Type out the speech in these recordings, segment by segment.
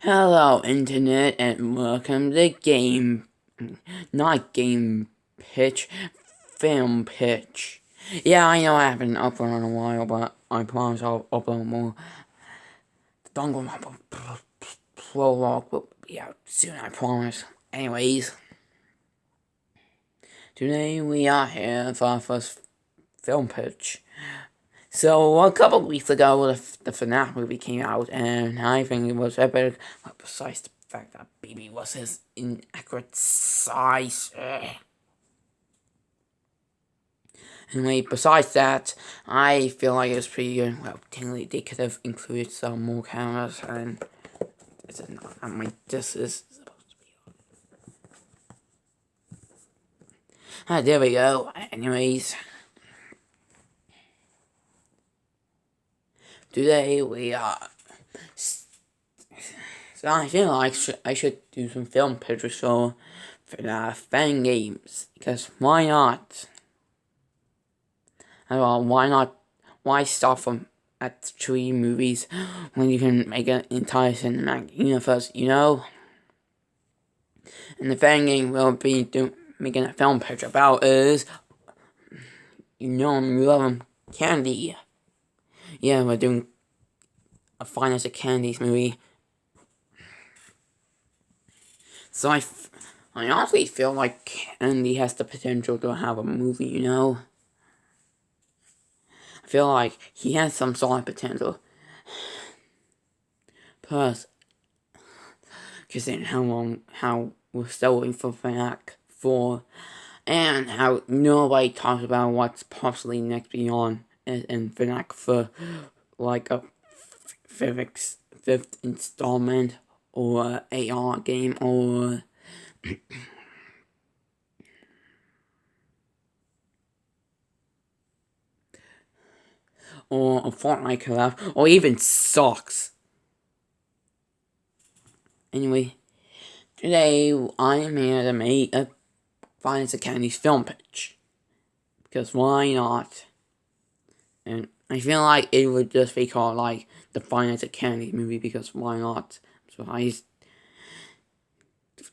Hello, Internet, and welcome to not Game Pitch, Film Pitch. Yeah, I know I haven't uploaded in a while, but I promise I'll upload more. The dongle prologue will be out soon, I promise. Anyways, today we are here for our first film pitch. So, a couple of weeks ago, the fnaf movie came out, and I think it was epic, besides the fact that baby was his inaccurate size. Anyway, besides that, I feel like it was pretty good. Well, technically, they could have included some more cameras, and this is not, this is supposed to be. There we go. Anyways. Today we are. So I feel like I should do some film pictures for fan games, because why not? Why not? Why start from at 3 movies when you can make an entire cinematic universe? And the fan game we'll be making a film picture about is, you love 'em, Candy. Yeah, we're doing a Finest of Candies movie. So I honestly feel like Candy has the potential to have a movie, I feel like he has some solid potential. Plus, considering how we're still waiting for fnac 4, and how nobody talks about what's possibly next beyond in fnac for, like a fifth installment, or AR game, or a Fortnite collab, or even socks. Anyway, today I'm here to make a Finest of Candy's film pitch, because why not? And I feel like it would just be called like the Finest of Candy movie, because why not? So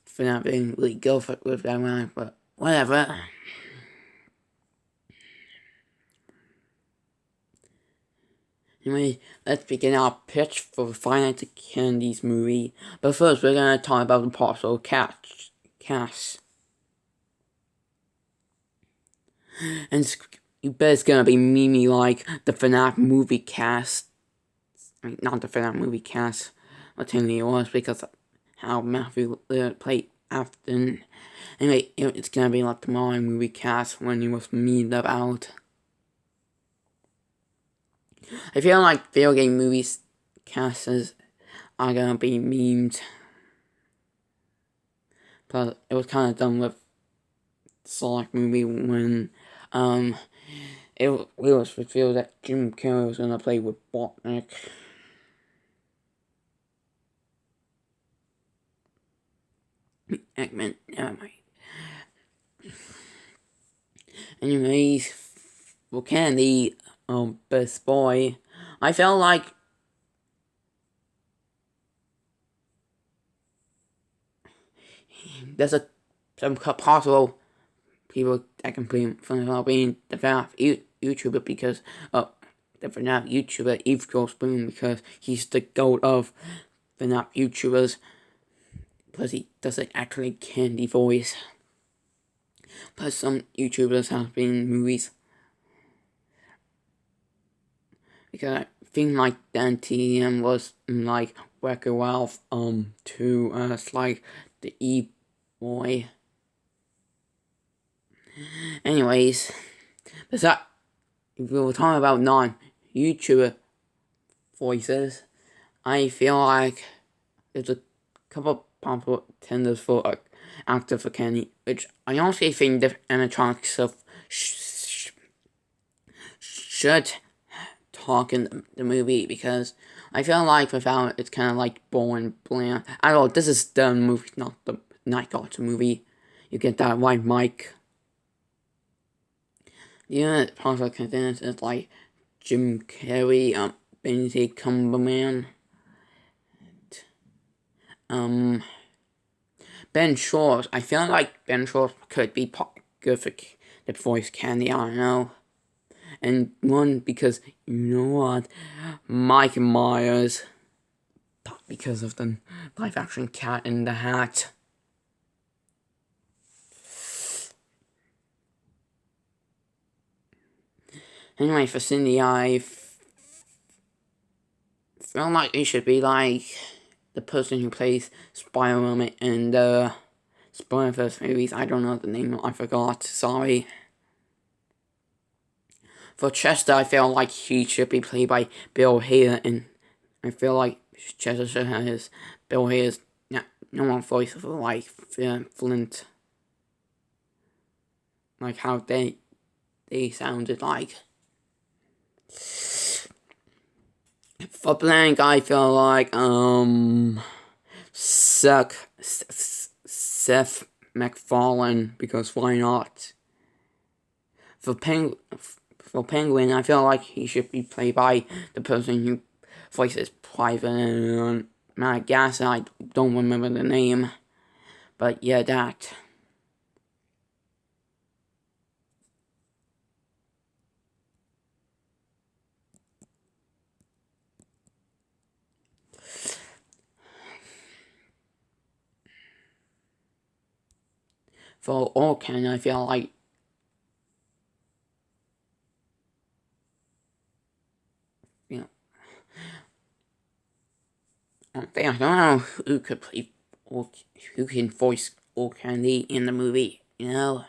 for not being really go for it with that one, but whatever. Anyway, let's begin our pitch for the Finest of Candy's movie. But first, we're gonna talk about the possible cast. And you bet it's gonna be Mimi like the fnaf movie cast. I mean, not the fnaf movie cast, but technically it was, because of how Matthew played Afton. Anyway, it's gonna be like the Mario movie cast when he was memed about. I feel like video game movies casts are gonna be memed. Plus, it was kind of done with Sonic movie when it was revealed that Jim Carrey was gonna play with Botnick. Eggman, never mind. Anyways, for Candy, best boy, I felt like there's some possible people that can blame for being the FNAF YouTuber, because the FNAF YouTuber Eve Spoon, because he's the goat of FNAF YouTubers. Plus, he does an actually Candy voice. Plus, some YouTubers have been in movies. Because I think like Dan TM was in like Wreck-It Ralph 2 as like the E-boy. Anyways, but that, if we were talking about non-YouTuber voices, I feel like there's a couple possible contenders for actor for Kenny, which I honestly think the animatronic stuff should talk in the movie, because I feel like without it, it's kind of like boring, bland. I don't know, this is the movie, not the Night Gods movie. You get that right mic. Yeah, possible contenders is like Jim Carrey, Benedict Cumberbatch, Ben Shores. I feel like Ben Shores could be good for the voice Candy. I don't know. And one because you know what, Mike Myers, because of the live action Cat in the Hat. Anyway, for Cindy, I feel like it should be like the person who plays Spider-Man in the Spider-Verse movies. I don't know the name, I forgot, sorry. For Chester, I feel like he should be played by Bill Hader, and I feel like Chester should have his Bill Hader's normal voice for like Flint. Like how they sounded like. For Blank, I feel like Seth MacFarlane, because why not? For Penguin, I feel like he should be played by the person who voices Private Madagascar. I don't remember the name, but yeah, that. For Orkan, I feel like I don't know who could play or who can voice Orkan in the movie, you know.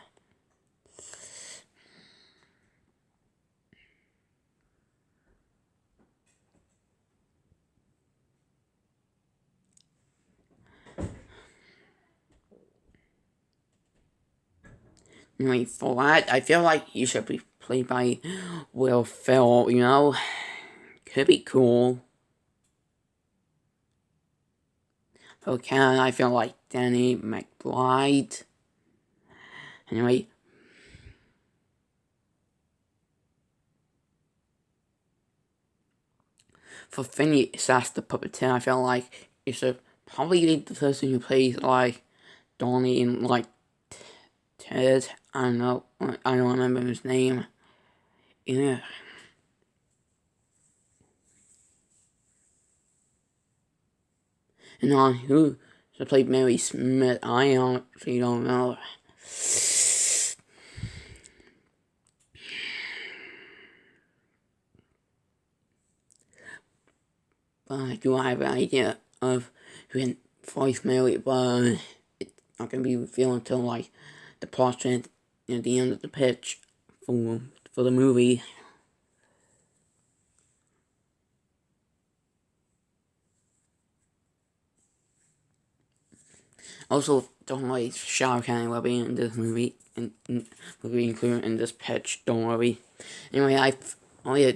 Anyway, for that, I feel like he should be played by Will Ferrell, you know. Could be cool. For Ken, I feel like Danny McBride. Anyway. For Phineas as the puppeteer, I feel like it should probably be the person who plays like Donnie in like Ted. I don't know. I don't remember his name. Yeah. And on who should play Mary Smith, I honestly don't know. But I do have an idea of who can voice Mary, but it's not gonna be revealed until like the portrait at the end of the pitch for the movie. Also, don't worry, Shah Khan will be in this movie, and will be included in this pitch. Don't worry. Anyway,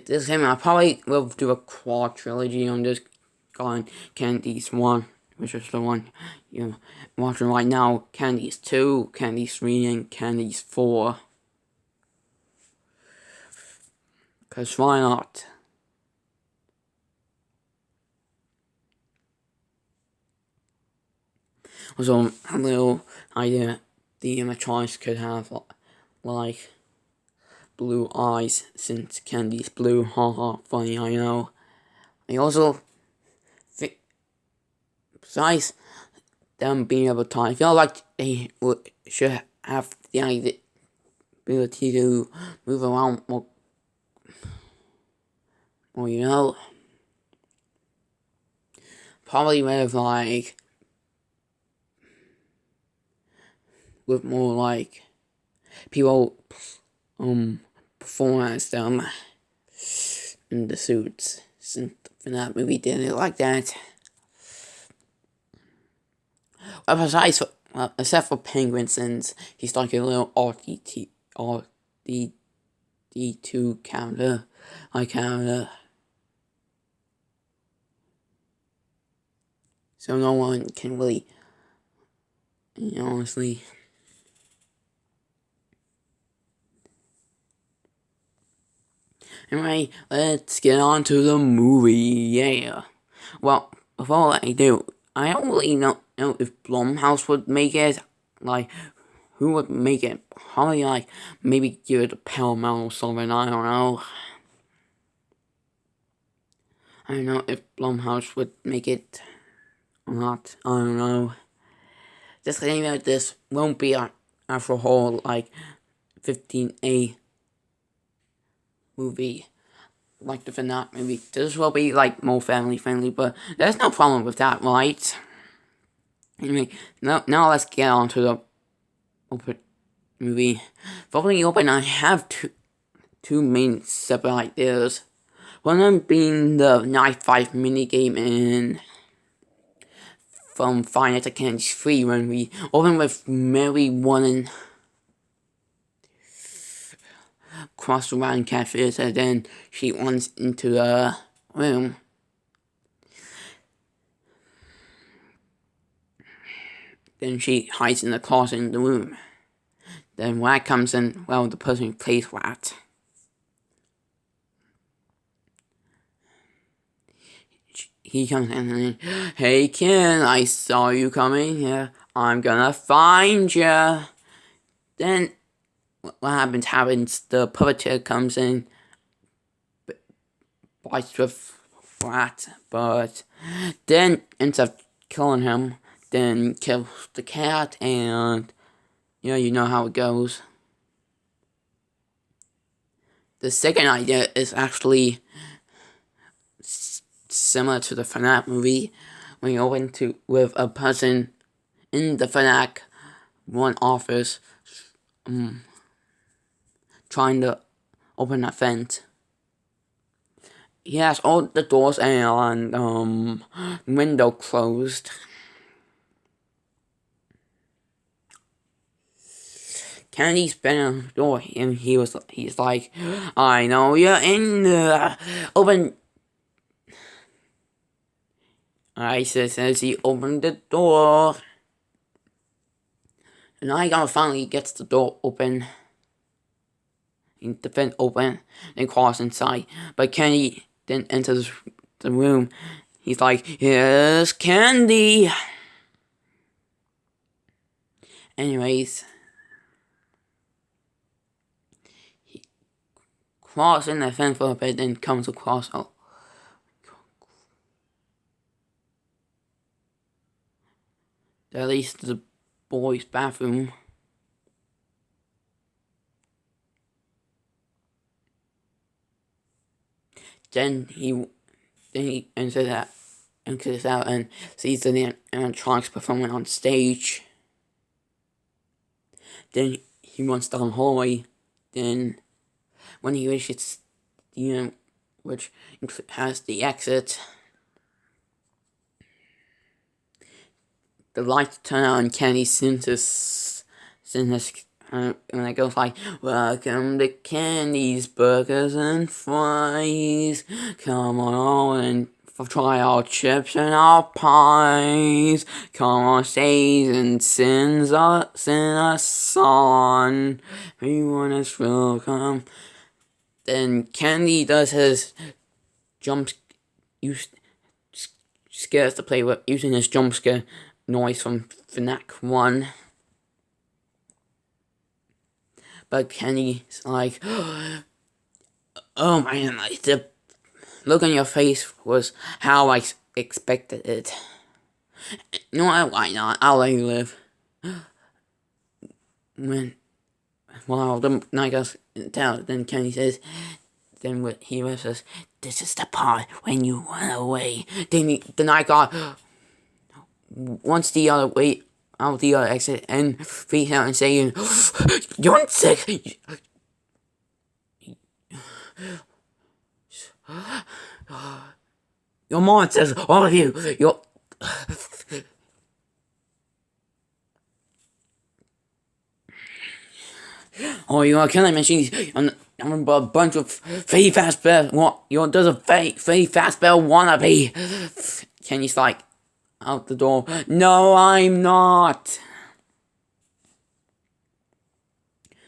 this time I probably will do a quad trilogy on this Gone Candies 1, which is the one you're watching right now. Candies 2, Candies 3, and Candies 4. Cause why not? Also, a little idea the animatronics could have like blue eyes since Candy's blue. Haha, funny, I know. I also think, besides them being able to talk, I feel like they should have the ability to move around more, you know. Probably with more like people perform as them in the suits, since fnac movie did it like that. Well, besides, except for Penguin, since he's like a little RD2 character, so no one can really, honestly. Anyway, let's get on to the movie, yeah. Well, before I do, I don't really know if Blumhouse would make it. Like, who would make it? Probably like maybe give it a Paramount or something. I don't know. I don't know if Blumhouse would make it or not. I don't know. Just thinking about this won't be after whole like 15A movie like the fnac movie. This will be like more family friendly, but there's no problem with that, right? Anyway, now let's get on to the open movie. For the open, I have two main separate ideas. One of them being the Night 5 minigame in from Five Nights at Candy's 3 when we open with Mary wanting cross around catfish and then she runs into the room. Then she hides in the closet in the room. Then Rat comes in, well, the person who plays Rat. He comes in and, hey kid, I saw you coming here. I'm gonna find ya. Then, what happens, the puppeteer comes in, fights with Rat, but then ends up killing him, then kills the cat, and yeah, you know how it goes. The second idea is actually similar to the fnac movie. When you open with a person in the fnac one office trying to open a vent. He has all the doors and window closed. Kennedy's been on the door and he's like, I know you're in the open. I says he opened the door. And I finally gets the door open. The vent open and crawls inside. But Kennedy then enters the room. He's like, here's Candy. Anyways, he crawls in the vent for a bit and comes across at least the boys' bathroom. Then he enters out and sees the animatronics performing on stage. Then he runs down the hallway. Then when he reaches which has the exit, the lights turn on and Kenny sings and it goes like, welcome to Candy's Burgers and Fries. Come on and try our chips and our pies. Come on stage and sing a song. Everyone is welcome. Then Candy does his scares the play with using his jump scare noise from fnac 1. But Kenny's like, oh man, like the look on your face was how I expected it. You know what? Why not? I'll let you live. While the night goes down, then Kenny says, then what he says, this is the part when you run away. Then the night guard wants the other way out the other exit and freaks out and saying, you're sick. Your mom says, all of you, you're... Oh, you're a killing machine. I'm a bunch of Freddy Fazbear. What? There's a Freddy Fazbear wannabe. Kenny's like, out the door. No, I'm not.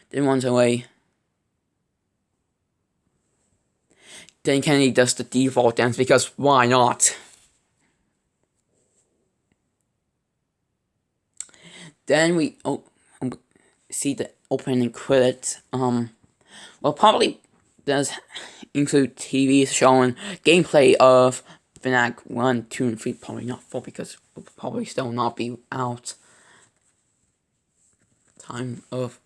Then runs away. Then Kenny does the default dance because why not? Then we see the opening credits. Well, probably does include TV showing gameplay of fnac 1, 2, and 3. Probably not 4 because it will probably still not be out time of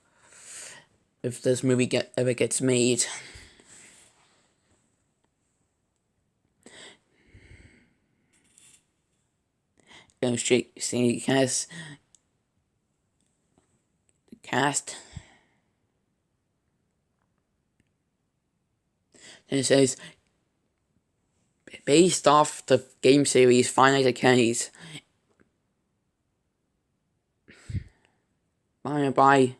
if this movie ever gets made. See cast. And it says based off the game series Five Nights at Kenny's by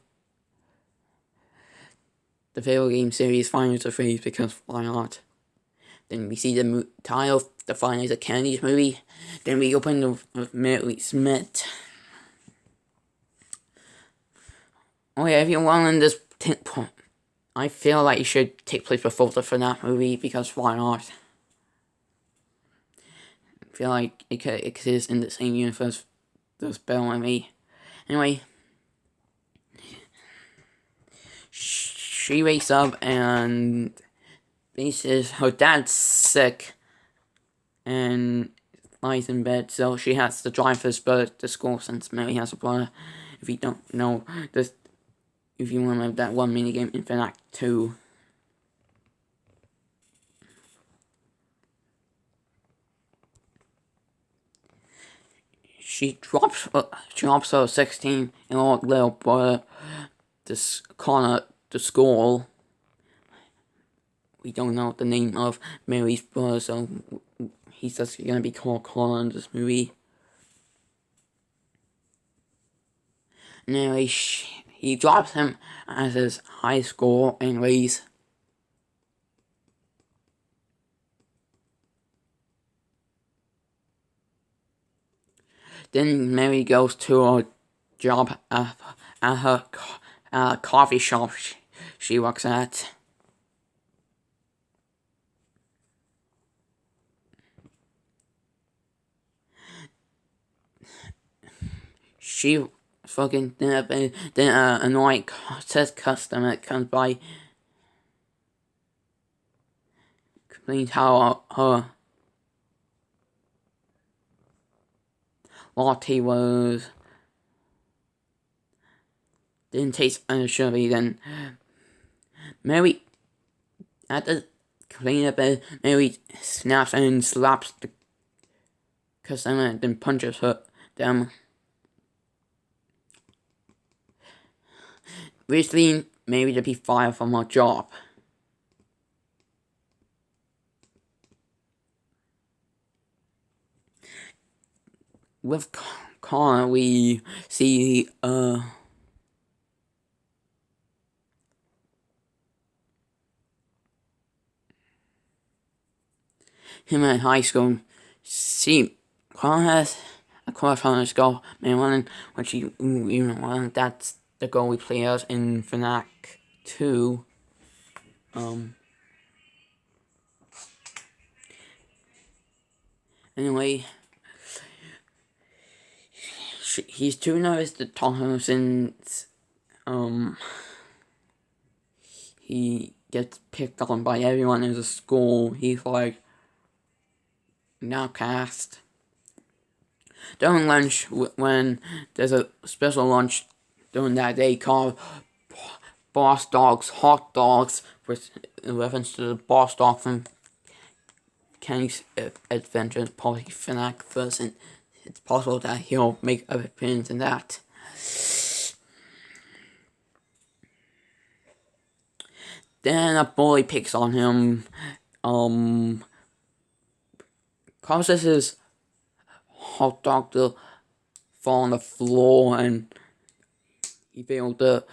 the video game series Five Nights at Freddy's, because why not? Then we see the title of the Five Nights at Kenny's movie. Then we open with Mary Smith. Oh yeah, everyone in this I feel like it should take place before the FNAF movie, because why not? I feel like it could exist in the same universe as Belle and me. Anyway, she wakes up and says her dad's sick and lies in bed, so she has to drive his brother to school since Mary has a brother. If you don't know this, if you remember that one minigame in fnac 2. She drops her 16-year-old little brother to school. We don't know the name of Mary's brother, so he's just gonna be called Connor in this movie. Anyway, he drops him at his high school anyways. Then Mary goes to a job at her coffee shop she works at. She fucking then annoying customer that comes by complains how her latte didn't taste sugary. Then Mary, at the complaint about Mary, snaps and slaps the customer and then punches them. Recently, Mary to be fired from her job. With Connor, we see him in high school. See, Connor has a crush on his girl, man, which that's the girl we play as in fnac 2. Anyway, he's too nervous to talk to her since he gets picked on by everyone in the school. He's like an outcast. During lunch, when there's a special lunch during that day called Boss Dog's Hot Dogs, with reference to the boss dog from Kenny's Adventures, probably fnac first, and it's possible that he'll make an appearance in that. Then a bully picks on him, causes his hot dog to fall on the floor, and he failed the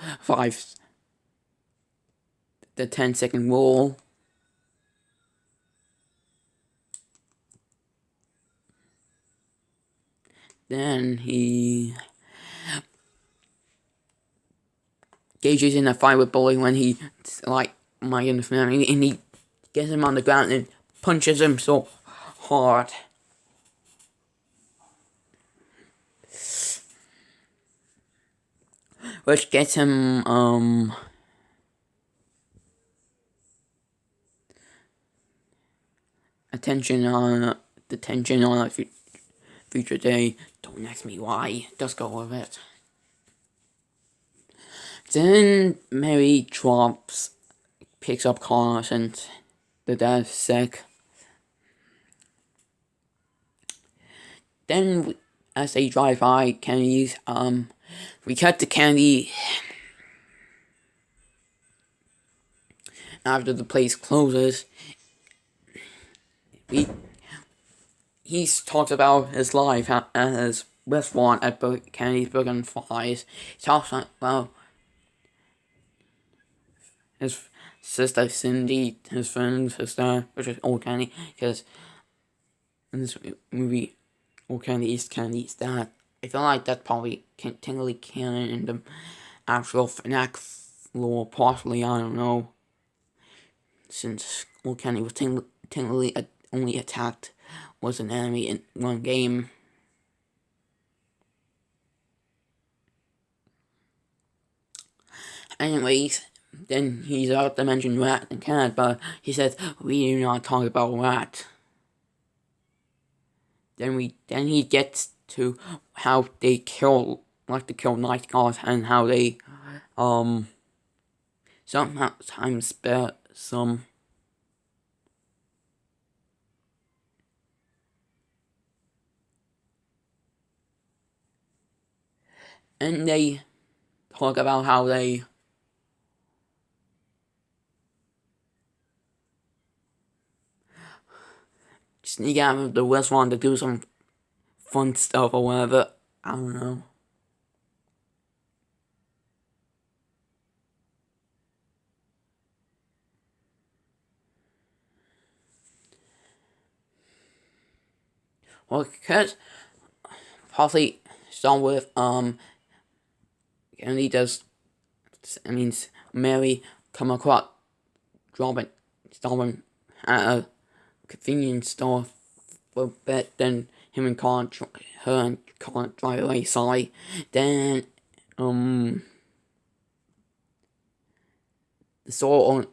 10-second rule. Then he engages in a fight with Bully when he and he gets him on the ground and punches him so hard. which gets him attention on detention on a future day. Don't ask me why. Just go with it. Then Mary picks up Connor since the dad's sick. Then, as they drive by Kennedy's, we cut to Kennedy after the place closes. He talks about his life at his restaurant at Kennedy's Burger and Fries. He talks about his sister Cindy, his friend's sister, which is Old Kennedy, because in this movie, Old Kennedy is Kennedy's dad. I feel like that's probably technically canon in the actual fnac lore, possibly, I don't know. Since Old Kennedy was technically only attacked was an enemy in one game. Anyways, then he's about to mention rat and cat, but he says we do not talk about rat. Then he gets to how they kill night guards and how they sometimes spare some. And they talk about how they sneak out of the restaurant to do some fun stuff or whatever. I don't know. Well, because possibly start with Kennedy does. It means Mary come across stopping at a convenience store for a bit. Then him and her and Colin drive away. Sorry. Then the store on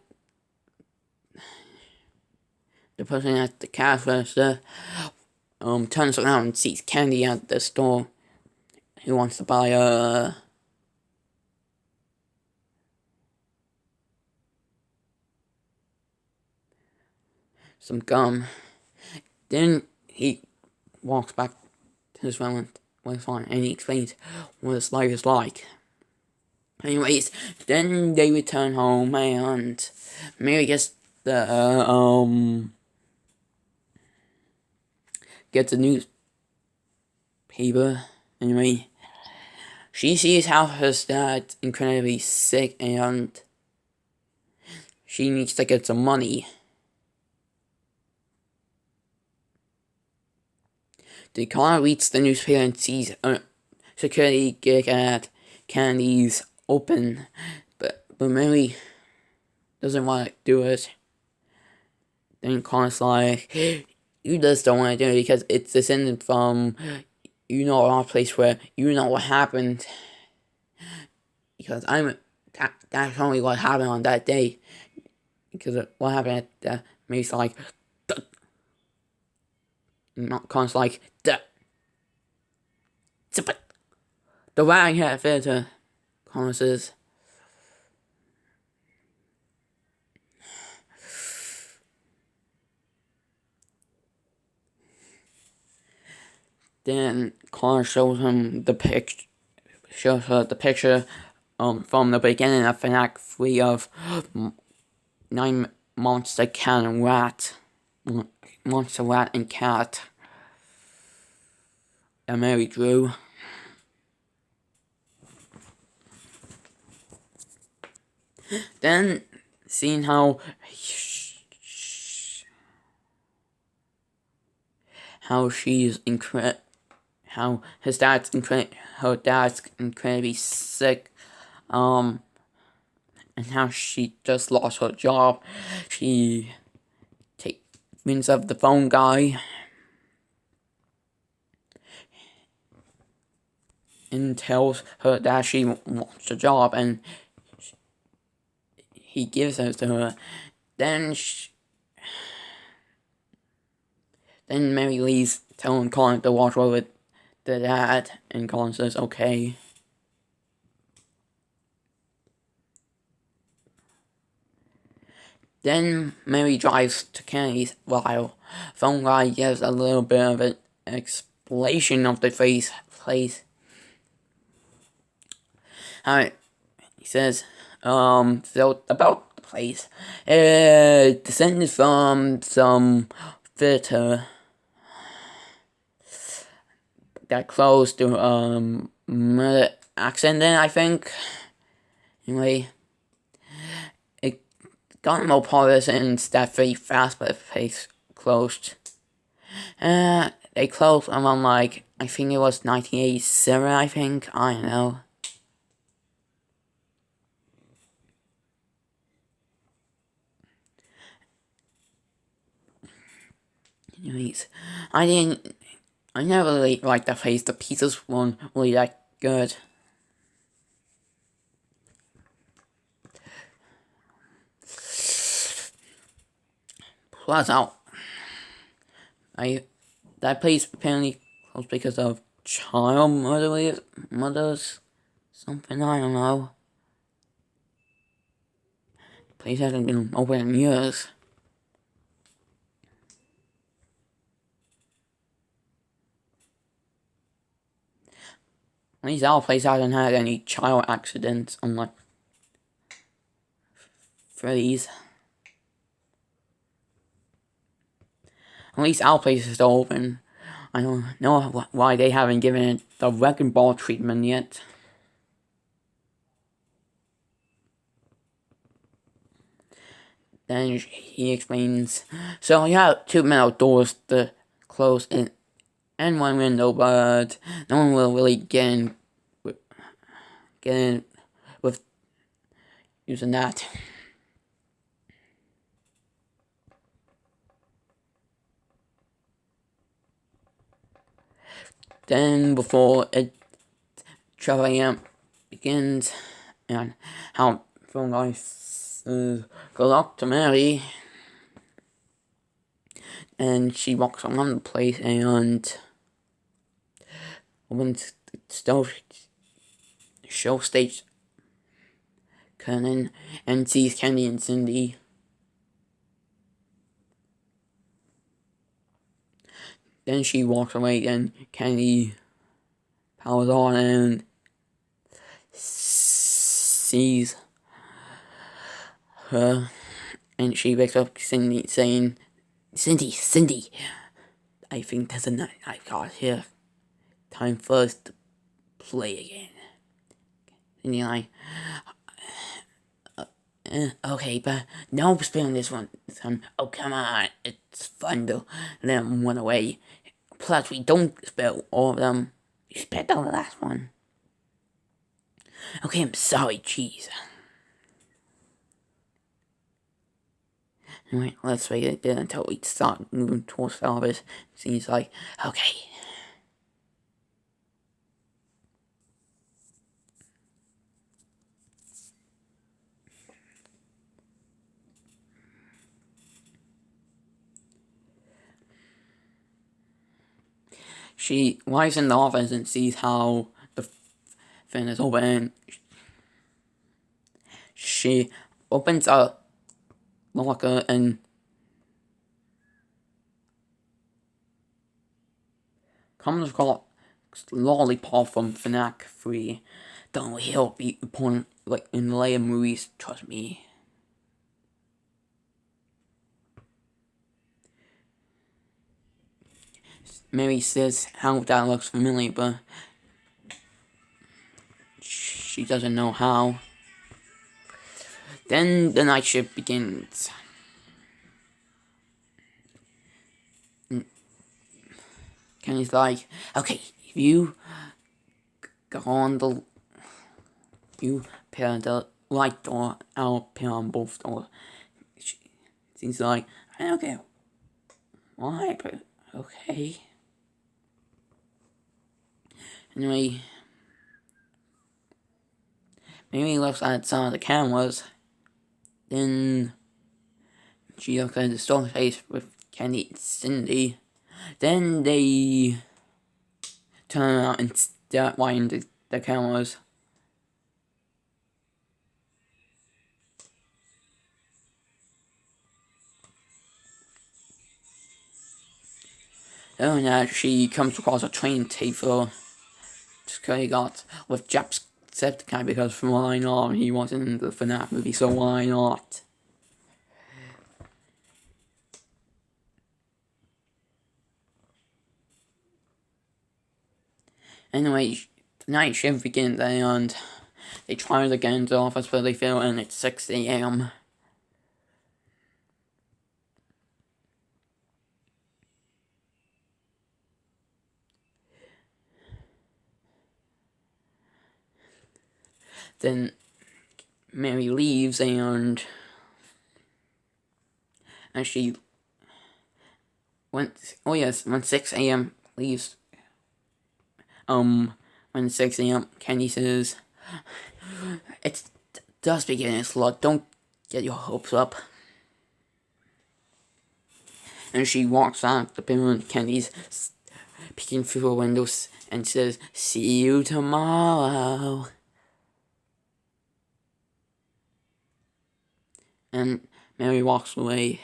the person at the cash register turns around and sees Candy at the store. He wants to buy some gum. Then he walks back to his family and he explains what his life is like. Anyways, then they return home and Mary gets the gets a newspaper. Anyway, she sees how her dad's incredibly sick and she needs to get some money. The car reads the newspaper and sees a security gig at Candy's open, but Mary doesn't want to do it. Then Connor's like, you just don't want to do it because it's descended from, our place where you know what happened. Because that's only what happened on that day. Because of what happened at Mary's like, duh. Connor's like, duh. The rat had filter, Connor says. Then Connor shows her the picture from the beginning of fnac 3 of 9 monster cat and rat. Monster rat and cat that Mary drew. Then seeing how she's how her dad's incredibly sick, and how she just lost her job. She rings up the phone guy. and tells her that she wants the job, and he gives it to her. Then then Mary leaves, telling Colin to watch over the dad, and Colin says okay. Then Mary drives to Kennedy's while phone guy gives a little bit of an explanation of the place. He says, so about the place, descended from some theater that closed to murder accident, I think. Anyway, it got more progress and stuff very fast, but the place closed. They closed around, like, I think it was 1987, I think. I don't know. Anyways, I never really liked the place. The pizzas weren't really that good. Plus, that place apparently closed because of child murders, something, I don't know. The place hasn't been open in years. At least our place hasn't had any child accidents, unlike Freddy's. At least our place is still open. I don't know why they haven't given it the wrecking ball treatment yet. Then he explains, so you have 2 metal doors to close and 1 window, but no one will really get in with using that. Then before 12 a.m. begins, and how phone guys go up to Mary, and she walks around the place and opens the show stage curtain and sees Candy and Cindy. Then she walks away, and Candy powers on and sees her, and she wakes up Cindy saying, Cindy, I think there's a night I've got here. Time for us to play again. And you're like, okay, but no spilling this one. Oh, come on, it's fun to let them run away. Plus, we don't spill all of them. We spilled the last one. Okay, I'm sorry, jeez. Anyway, let's wait it until we start moving towards Elvis. Seems like, okay. She lies in the office and sees how the fan is open. She opens a locker and comes across Lollipop from fnac 3. Don't he'll be important, like in the later movies, trust me. Mary says how that looks familiar, but she doesn't know how. Then the night shift begins. Kenny's like, okay, if you go on you pair the light door, I'll pair on both doors. She's like, I don't care why, but okay. Anyway, Mary looks at some of the cameras. Then she looks at the store face with Candy and Cindy. Then they turn around and start watching the cameras. And that she comes across a train table. He got with Jacksepticeye because from what I know he wasn't in the FNAF movie, so why not? Anyway, the night shift begins and they try to get into the office but they fail and it's 6 a.m. Then Mary leaves and she when 6 a.m. leaves, when 6 a.m. Kenny says, "It does begin its lot, don't get your hopes up." And she walks out the building, Kenny's peeking through the windows and says, "See you tomorrow." And Mary walks away.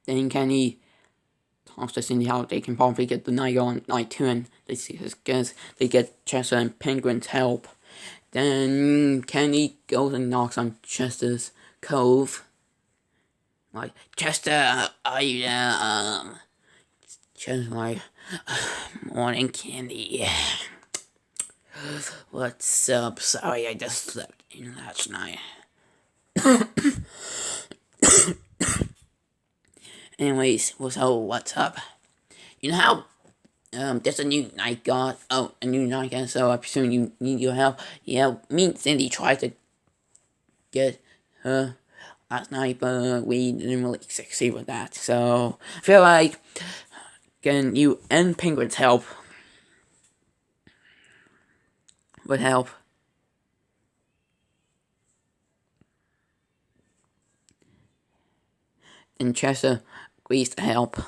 Then Kenny talks to Cindy how they can probably get the night on night 2 and they get Chester and Penguin's help. Then Kenny goes and knocks on Chester's cove. Like, "Chester, are you there?" Chester's like, "Morning, Candy. What's up? Sorry, I just slept in last night." Anyways, so what's up? You know how there's a new night guard. Oh, a new night guard. So I presume you need your help. Yeah, me and Cindy tried to get her last night, but we didn't really succeed with that. So I feel like getting you and Penguin's help would help. And Chester agrees to help.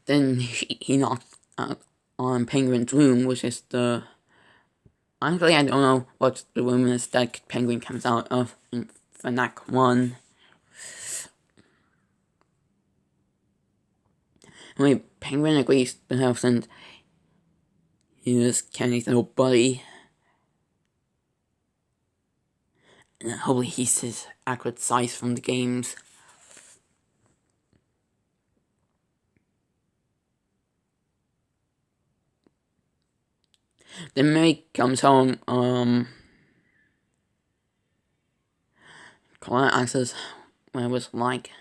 Then he knocks on Penguin's room, which is the... Honestly, I don't know what the room is that Penguin comes out of in fnac 1. Anyway, Penguin agrees to help and he is Kenny's little buddy. And hopefully he's his accurate size from the games. Then Mary comes home, Clara asks what it was like.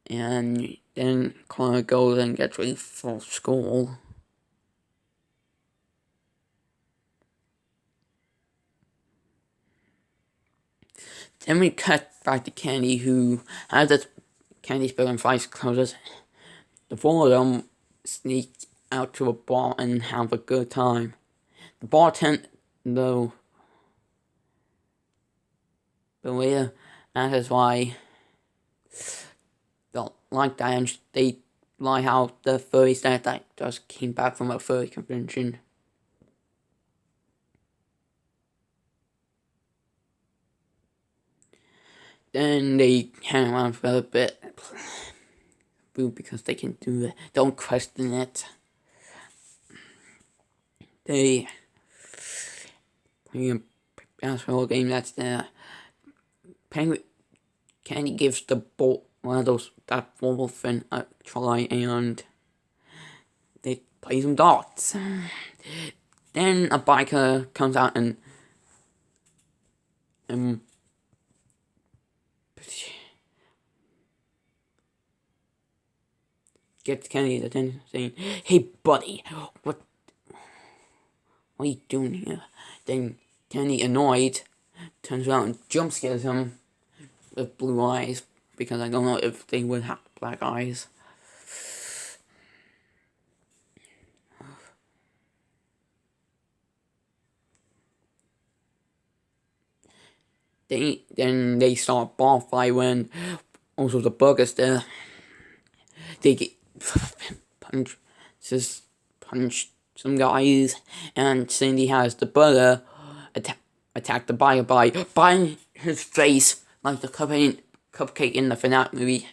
And then Clara goes and gets ready for school. Then we cut back to Candy, who has this Candy's building vice closes. The four of them sneak out to a bar and have a good time. The bartender, though, the waiter asks why they like that, and they lie how the furries that just came back from a furry convention. Then they hang around for a bit, because they can do it. Don't question it. They play a basketball game that's there. Penguin Candy gives the ball one of those that ball thing a try and they play some darts. Then a biker comes out and um gets Kenny's attention, saying, "Hey, buddy, what are you doing here?" Then Kenny, annoyed, turns around and jump scares him with blue eyes, because I don't know if they would have black eyes. Then they start a bar fight when also the burgers there. They get punch some guys, and Cindy has the burger attack the buyer by biting his face like the cupcake in the fnac movie.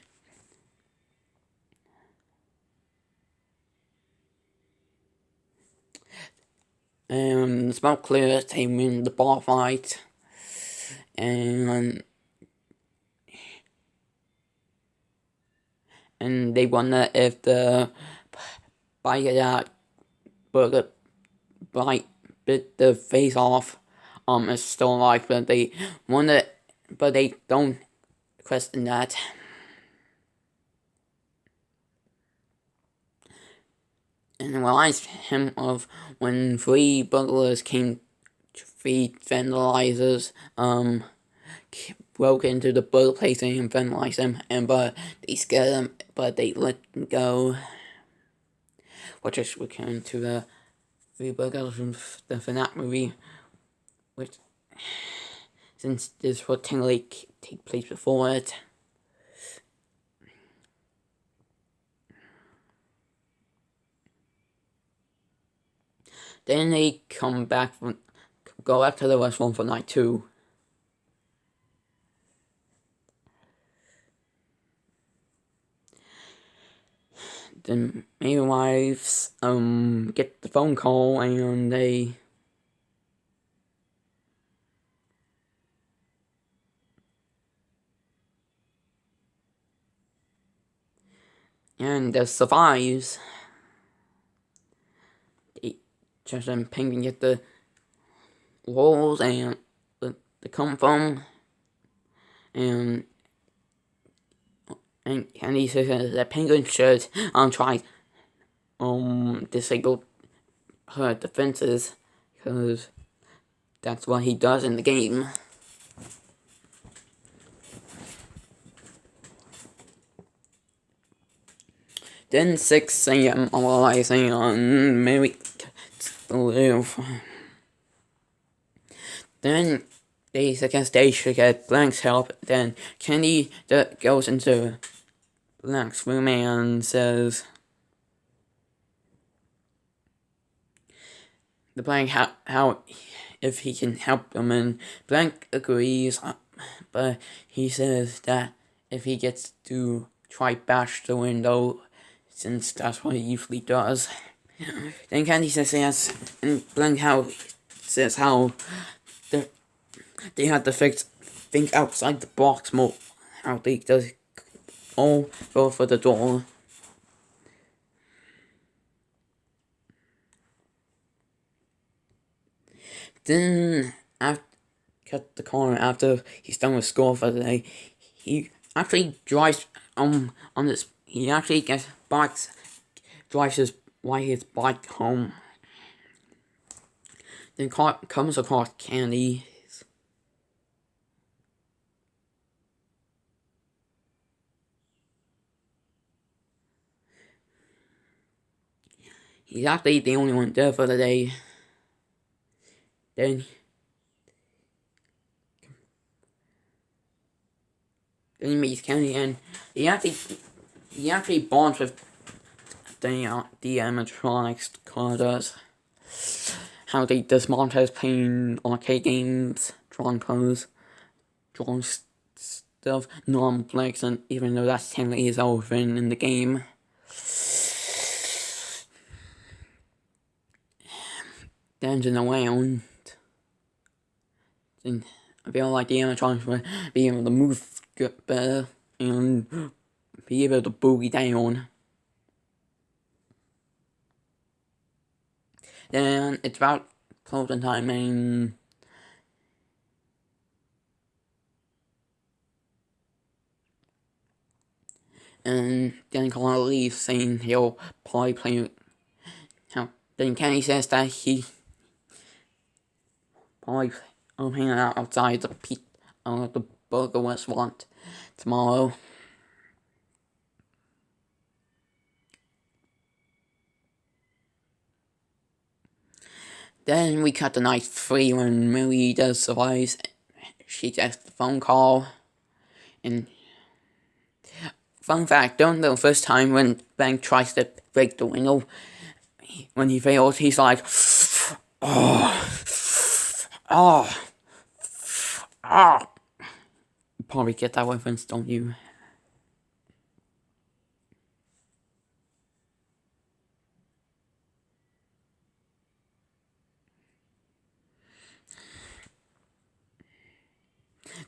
And smoke clears, they win the bar fight, and they wonder if the buyer that burger bit the face off is still alive, but they wonder, but they don't question that. And reminds him of when three burglars came, three vandalizers broke into the burger place and vandalized them, but they scared them, but they let them go. Which is returning to the three burglars from the fnac movie, which, since this would technically take place before it. Then they go back to the restaurant for night 2. The main wives get the phone call, and the survives. Just Pink and get the rolls and the come from, and he says that Penguin should try disable her defenses, because that's what he does in the game. Then 6 a.m. arising on Mary to live. Then they suggest they should get Blank's help. Then Candy goes into Blank's room and says the Blank how if he can help them, and Blank agrees, but he says that if he gets to try bash the window, since that's what he usually does. Then Candy says yes, and Blank says how they have to think outside the box more, how they just all go for the door. Then cut the corner after he's done with school for the day. He actually drives on this. He actually drives his bike home. Then comes across Candy. He's actually the only one there for the day. Then he meets Candy, and he actually bonds with the animatronics car does. How they dismontage playing arcade games, drawing clothes, drawing stuff, normal flex, and even though that's technically his orphan in the game. Then in around, and I feel like the animatronics will be able to move better and be able to boogie down. Then it's about closing time, and And then Connor leaves, saying he'll probably play. Then Kenny says that he probably hanging out outside the burger restaurant tomorrow. Then we cut to night 3 when Millie does survives. She gets the phone call. And fun fact, don't know the first time when Bank tries to break the window, when he fails, he's like, oh, oh, oh. You probably get that reference, don't you?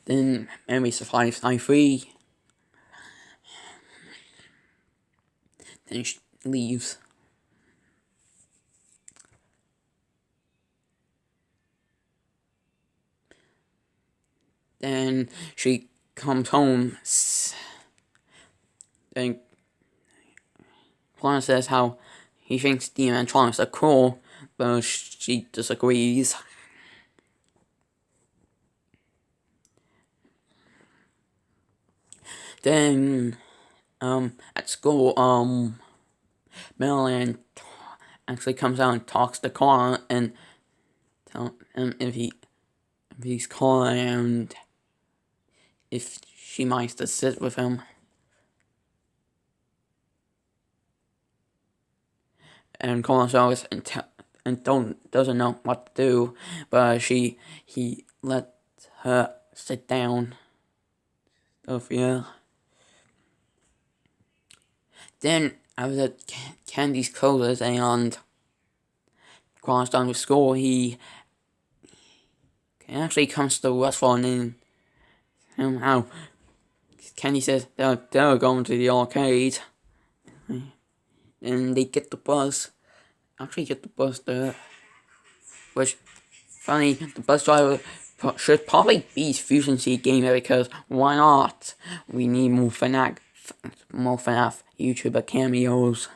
Then Mary survives night 3. Then she leaves. Then she comes home. Then Connor says how he thinks the animatronics are cool, but she disagrees. Then, at school, Marilyn actually comes out and talks to Connor and tell him if he's calling and if she minds to sit with him. And Connor goes and doesn't know what to do, but he lets her sit down. Yeah. Then after Candy's closes and Connor's done with school, he actually comes to the restaurant and somehow Candy says they're going to the arcade. And they get the bus. Actually get the bus there. Which, funny, the bus driver should probably be Fusion Seed Gamer because why not? We need more fnac YouTuber cameos.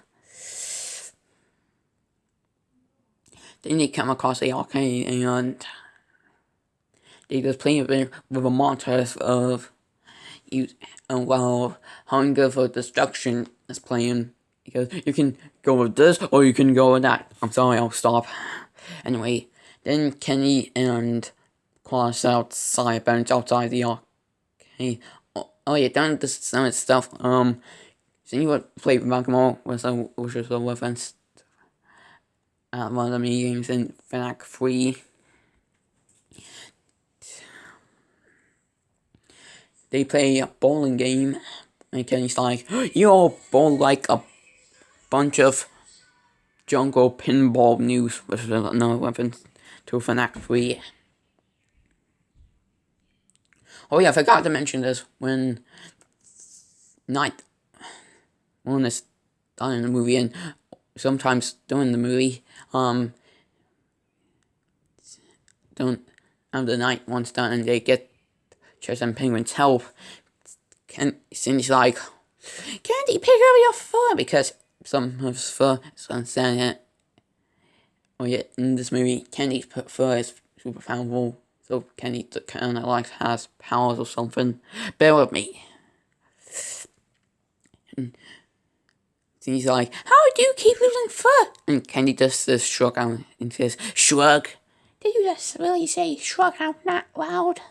Then they come across the arcade and they just play a bit with a montage of while Hunger for Destruction is playing. Because you can go with this or you can go with that. I'm sorry, I'll stop. Anyway, then Kenny and Claus bounce outside the arcade. Oh yeah, done this some stuff. So you would play Pokemon which is a reference at one of the mini games in fnac 3. They play a bowling game, and Kenny's like, "You all bowl like a bunch of jungle pinball news," which is another reference to fnac 3. Oh yeah, I forgot to mention this when night one is done in the movie, and sometimes during the movie, don't have the night one's done, and they get Chess and Penguin's help. Cindy's like, "Candy, pick up your fur," because some of his fur is understanding it. Oh yeah, in this movie, Candy's fur is super powerful, so Candy kind of like has powers or something. Bear with me. And Cindy's like, "How do you keep losing fur?" And Candy does this shrug out and says, "Shrug." Did you just really say shrug out that loud?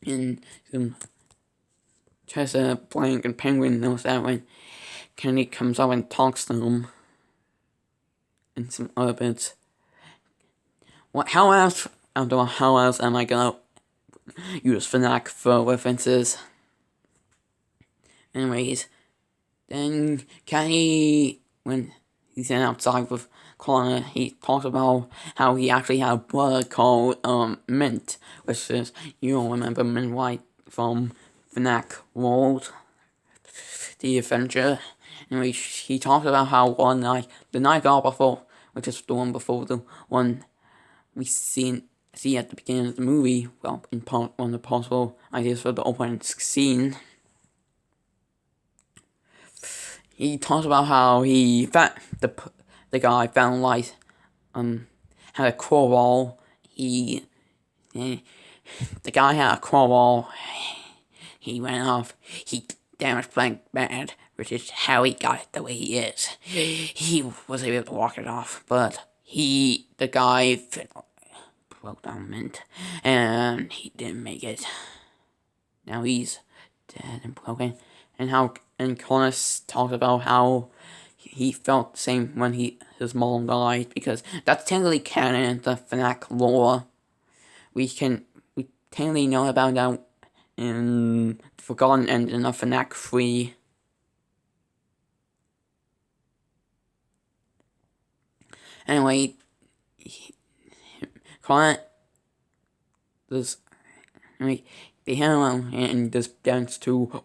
And Chester, Blank, and Penguin knows that when Candy comes up and talks to them. And some other bits. How else am I gonna use fnac for references? Anyways, then Kenny, when he's in outside with Connor, he talks about how he actually had a brother called Mint, which is, you don't remember Mint White from fnac World, the adventure. Anyway, he talks about how one night, the night before, which is the one before the one we see at the beginning of the movie, well, in part one of the possible ideas for the opening scene. he talks about how he found the guy found like had a crowbar. The guy had a crowbar. He ran off. He damaged blank bad, which is how he got it the way he is. He was able to walk it off, but the guy broke down mint, and he didn't make it. Now he's dead and broken. And Connors talked about how he felt the same when his mom died, because that's technically canon in the fnac lore. We technically know about that in the Forgotten Ending of fnac 3. Anyway, Connor they had him and just dance to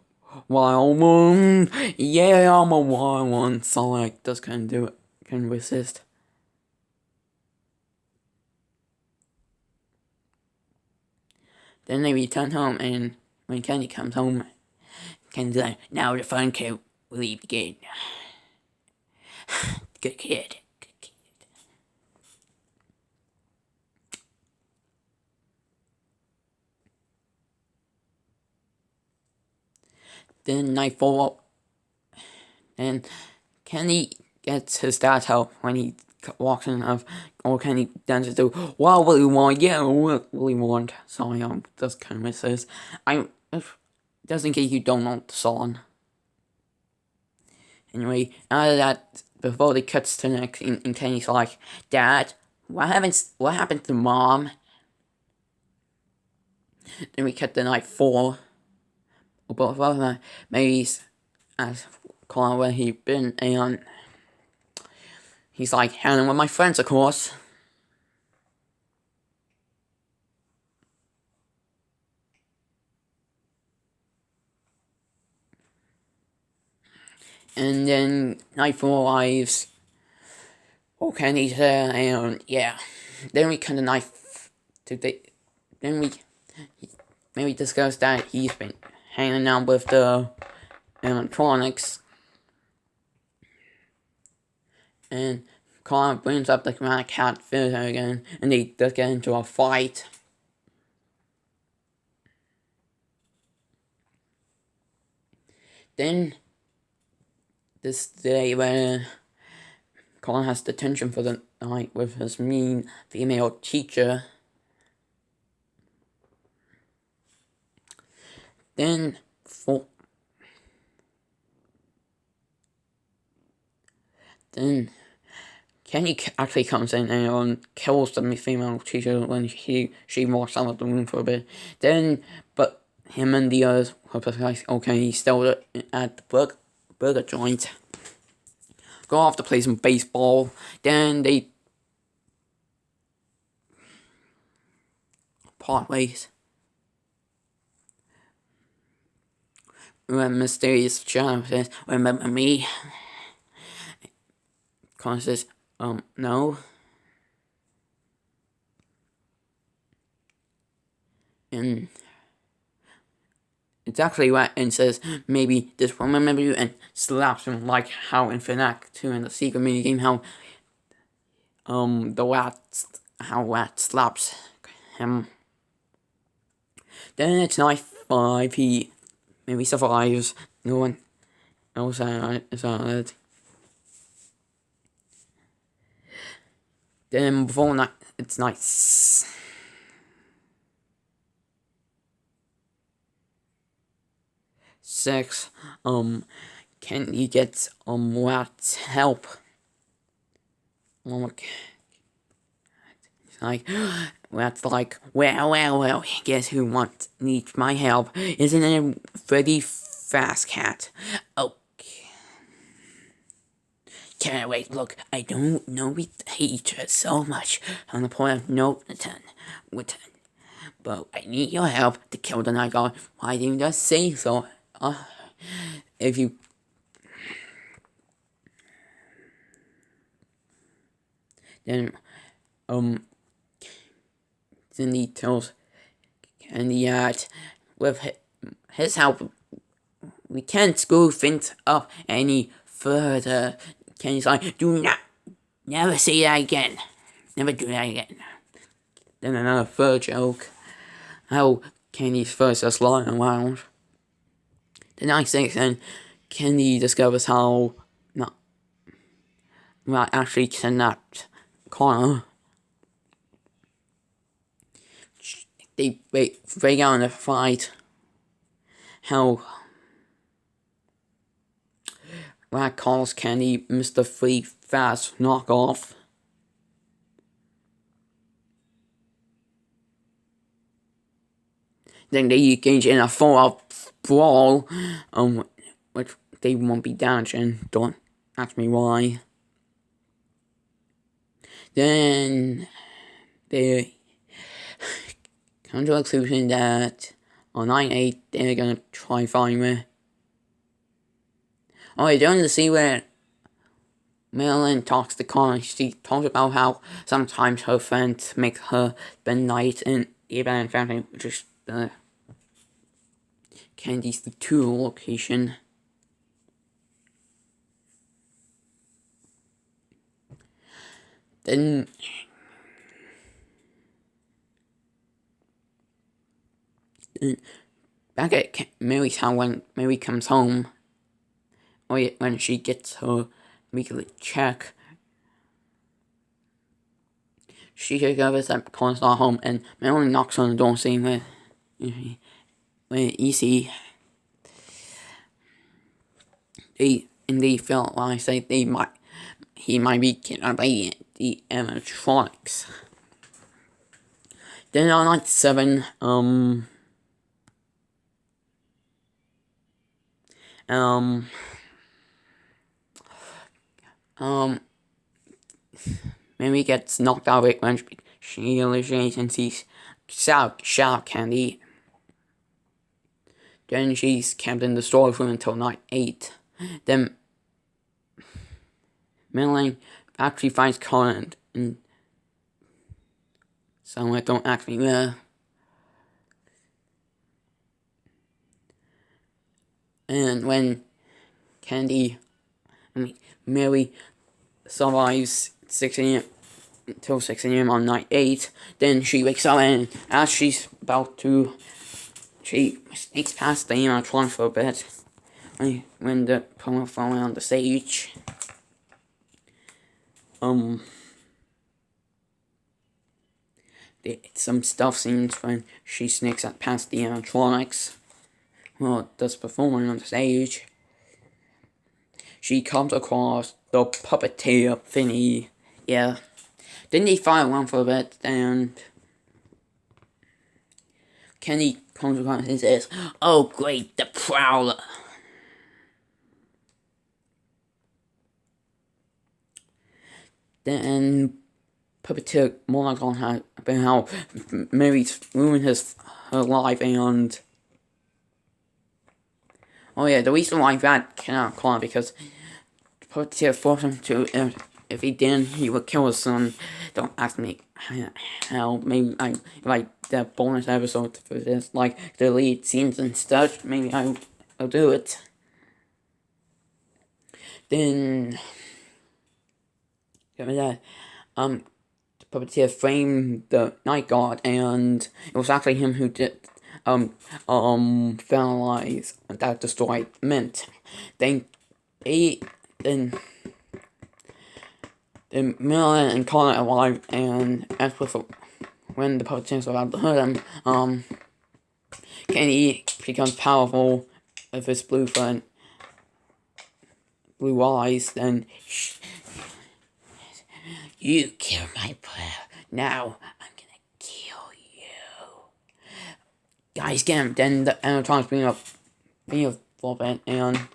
Wild One. Yeah, I'm a wild one. So like, just couldn't do it. Couldn't resist. Then they return home, and when Kenny comes home, Kenny's like, now the fun can really begin. Good kid. Good kid. Then nightfall, and Kenny gets his dad's help when he walks in or Kenny dances to "What will you want? Yeah, what will you want?" Sorry, just kind of misses. Just in case you don't know the song. Anyway, after that, before they cuts to the next, and Kenny's like, "Dad, what happened to Mom?" Then we cut to night 4. Both of them, Mary's as Colin where he been, and he's like, hanging with my friends, of course. And then night 4 arrives. Kenny's there, and yeah. Then we cut to night then we discuss that he's been hanging out with the electronics. And Colin brings up the Command Cat filter again, and they just get into a fight. Then this day where Colin has detention for the night with his mean female teacher. Then Kenny actually comes in and kills the female teacher when she walks out of the room for a bit. Then, but him and the others, okay, he's still at the burger joint. Go off to play some baseball. Then they part ways. When mysterious shadow says, "Remember me?" Connor says, no. And it's actually right, and says, maybe this will remember you, and slaps him like how in fnac 2 in the secret minigame, how rat slaps him. Then it's night 5, he maybe survives, no one else is on it. Then before night, it's night 6, Kenny gets Rat's help. Like, Rat's like, well, guess who needs my help? Isn't it Freddy Fastcat? Okay. Can't wait, look, I don't know we hate each other so much on the point of no return. But I need your help to kill the night guard. Why didn't you just say so? If you... Then, Cindy tells Candy that with his help, we can't screw things up any further. Kenny's like, do not, never say that again. Never do that again. Then another third joke, how Kenny's first just lying around. The next thing, then Kenny discovers how Matt actually kidnapped Connor. They break out in a fight. How Matt calls Kenny Mr. Free Fast Knockoff. Then they engage in a full-out brawl, which they won't be damaging. Don't ask me why. Then they come to a conclusion that on 9/8 they're gonna try find me. Oh, you're doing the scene where Marilyn talks to Connor. She talks about how sometimes her friends make her spend night in the abandoned family, which is the Candy's the 2 location. Then back at Mary's house when Mary comes home, when she gets her weekly check, she discovers that Connor's not home, and Marilyn knocks on the door saying where easy. They felt like I say he might be kidnapped by the animatronics. Then on night 7, Mary gets knocked out of it when she hallucinates and sees Shadow Candy. Then she's camped in the storage room until night 8. Then Marilyn actually finds Connor and somewhere, don't ask me where. And when Mary survives 6 a.m. until 6 a.m. on night 8, then she wakes up, and as she's about to, she sneaks past the animatronics for a bit when the promo falling on the stage. Some stuff scenes when she sneaks past the animatronics. Well, does performing on the stage. She comes across the puppeteer thingy. Yeah. Then they fight around for a bit, and Kenny comes across and says, "Oh great, the Prowler." Then puppeteer monologues on about how Mary's ruined her life, and oh yeah, the reason why that cannot call because puppeteer forced him to. If he didn't, he would kill his son. Don't ask me how. Maybe like the bonus episode for this, like delete scenes and stuff. Maybe I'll do it. Then the puppeteer framed the night guard, and it was actually him who did finalize that destroyed Mint. Then Marilyn and Connor arrive, and as with when the puppeteers are about to hurt him, Kenny becomes powerful with his blue eyes. Then you killed my brother. Now I'm gonna kill you. Guys, get him. Then the animatronics bring up for a bit, and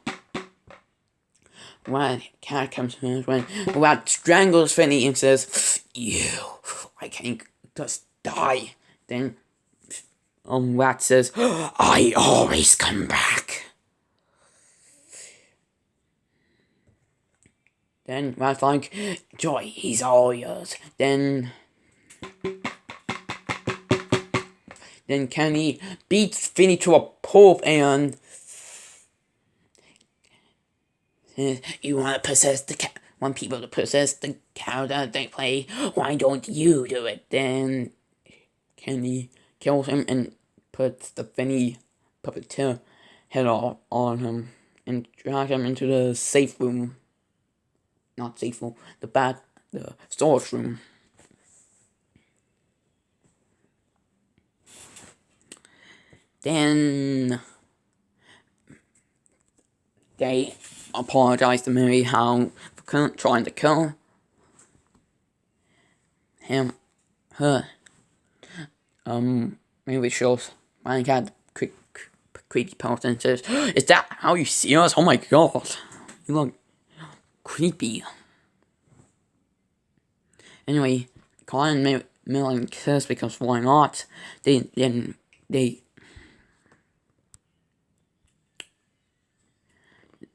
when Cat comes in, when Rat strangles Finny and says, "You, I can't just die." Then Rat says, "I always come back." Then Rat's like, "Joy, he's all yours." Then Kenny beats Finny to a pulp, and You want to possess want people to possess the character they play. Why don't you do it? Then Kenny kills him and puts the Finny puppeteer head on him and drags him into the safe room. Not safe room, the storage room. Then they apologize to Mary for trying to kill her. Maybe shows my cat creepy post and says, "Is that how you see us? Oh my god, you look creepy." Anyway, Colin and Millen kiss because why not?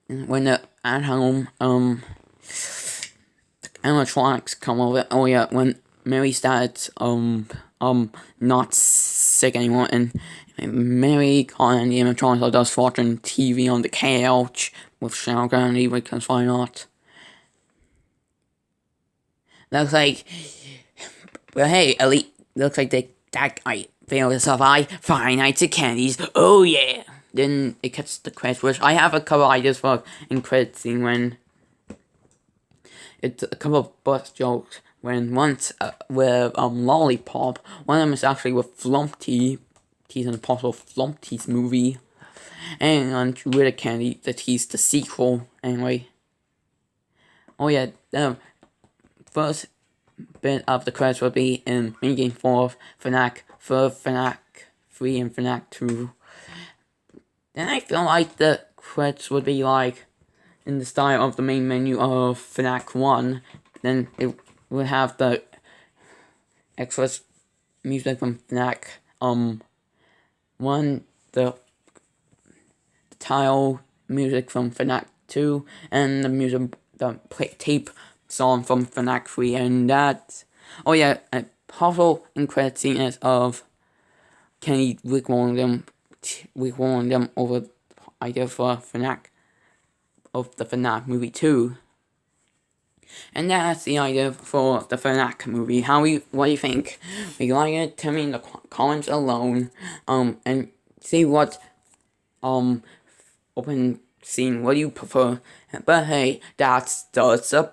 When they're at home, animatronics come over. Oh yeah, when Mary starts not sick anymore, and Mary, Colin, and the animatronics are just watching TV on the couch with Cheryl Gandhi because why not? Looks like, well, hey, Elite. Looks like that guy failed to survive 5 nights of candies. Oh yeah. Then it cuts the credits, which I have a couple ideas for in credit scene when it's a couple of bus jokes. When once with Lollipop, one of them is actually with Flumpty. He's in a possible Flumpty's movie, and on Ritter Candy that he's the sequel. Anyway, oh yeah, first bit of the credits will be in minigame 4 of fnac, for fnac 3 and fnac 2. Then I feel like the credits would be like in the style of the main menu of fnac 1. Then it would have the extras music from fnac 1, the tile music from fnac 2, and the tape song from fnac 3, and that. Oh yeah, a possible in credit scene is of Kenny recalling them over the idea for fnac of the fnac movie 2. And that's the idea for the fnac movie. What do you think? We like it? Tell me in the comments alone. And see what open scene what do you prefer. But hey, that's just a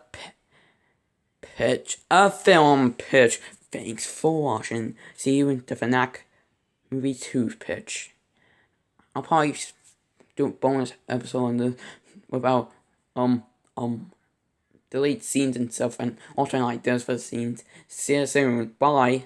pitch, a film pitch. Thanks for watching. See you in the fnac movie 2 pitch. I'll probably do a bonus episode on this without delete scenes and stuff and alternate ideas for the scenes. See you soon. Bye.